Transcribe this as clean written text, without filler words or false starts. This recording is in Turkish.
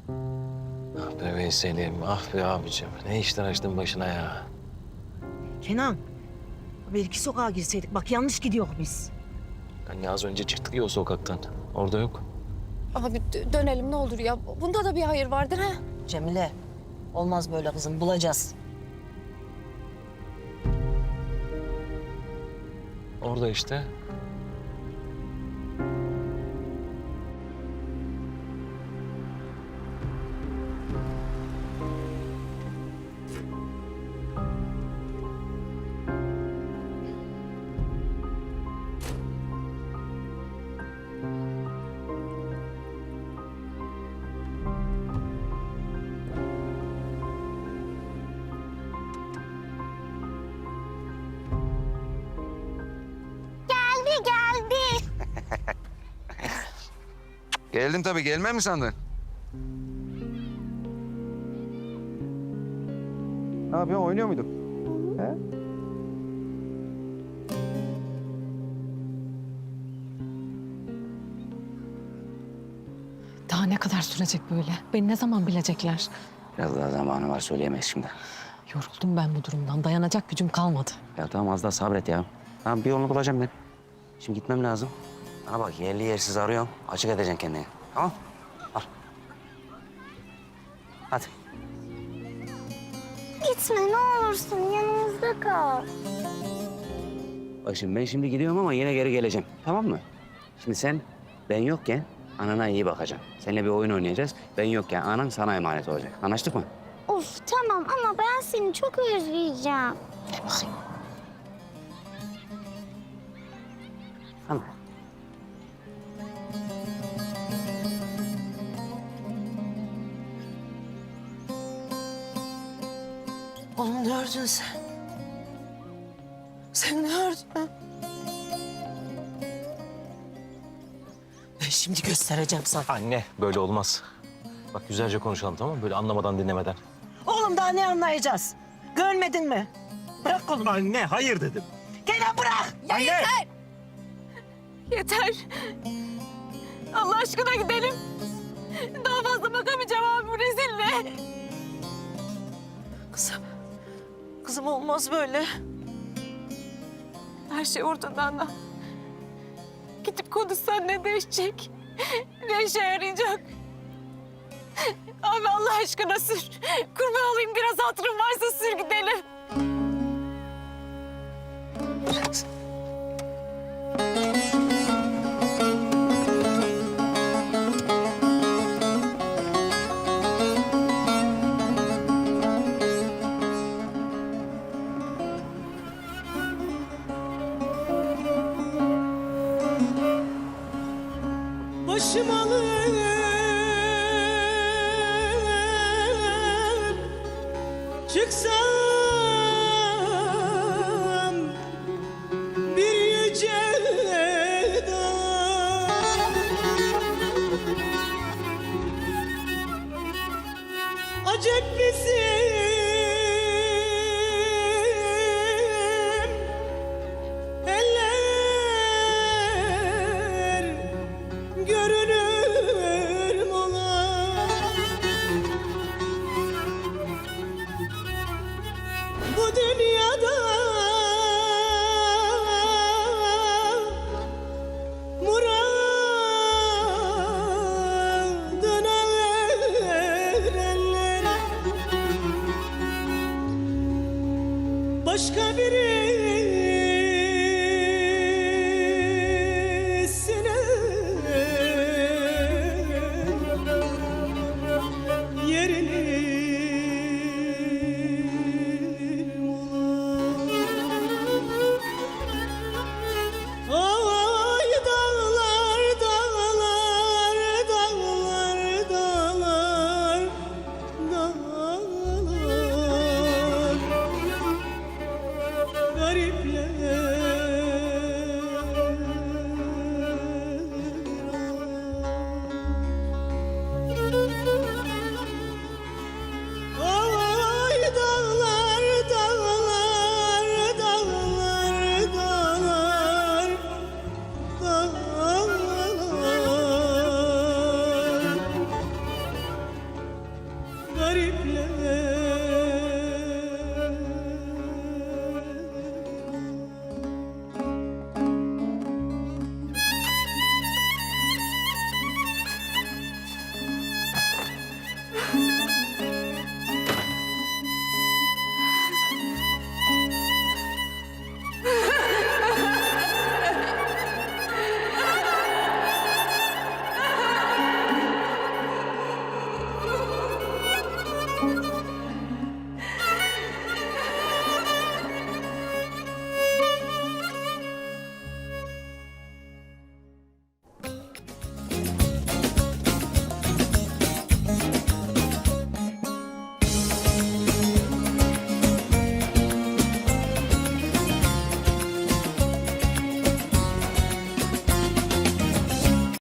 Ah be Veysel'im, ah be abicim. Ne işler açtın başına ya. Kenan, belki sokağa girseydik. Bak yanlış gidiyor biz. Hani az önce çıktık ya o sokaktan. Orada yok. Abi dönelim ne olur ya. Bunda da bir hayır vardır ha. Cemile, olmaz böyle kızım. Bulacağız. Orada işte. Geldi. Geldim tabii. Gelmem mi sandın? Ne yapıyorsun? Oynuyor muydun? He? Daha ne kadar sürecek böyle? Beni ne zaman bilecekler? Biraz daha zamanı var, söyleyemeyiz şimdi. Yoruldum ben bu durumdan. Dayanacak gücüm kalmadı. Ya tamam, az daha sabret ya. Tamam, bir yolunu bulacağım ben. Şimdi gitmem lazım. Bana bak, yerli yersiz arıyorum. Açık edeceksin kendini. Tamam? Al. Hadi. Gitme ne olursun yanımızda kal. Bak şimdi ben şimdi gidiyorum ama yine geri geleceğim. Tamam mı? Şimdi sen ben yokken anana iyi bakacaksın. Seninle bir oyun oynayacağız. Ben yokken anan sana emanet olacak. Anlaştık mı? Of tamam ama ben seni çok özleyeceğim. Gel bakayım. Tamam. Oğlum ne ördün sen? Sen ne ördün? Ben şimdi göstereceğim sana. Anne, böyle olmaz. Bak güzelce konuşalım, tamam mı? Böyle anlamadan dinlemeden. Oğlum daha ne anlayacağız? Görmedin mi? Bırak kolumu. Anne hayır dedim. Kenan bırak. Ya yeter! Yeter! Allah aşkına gidelim. Daha fazla bakamayacağım abi bu rezille. Kızım. Kızım olmaz böyle. Her şey ortada ana. Gidip konuşsan ne değişecek? Ne işe yarayacak? Abi Allah aşkına sür. Kurban olayım biraz hatırın varsa sür gidelim. Başım alır çıksam bir yüce dağa. Acep misin?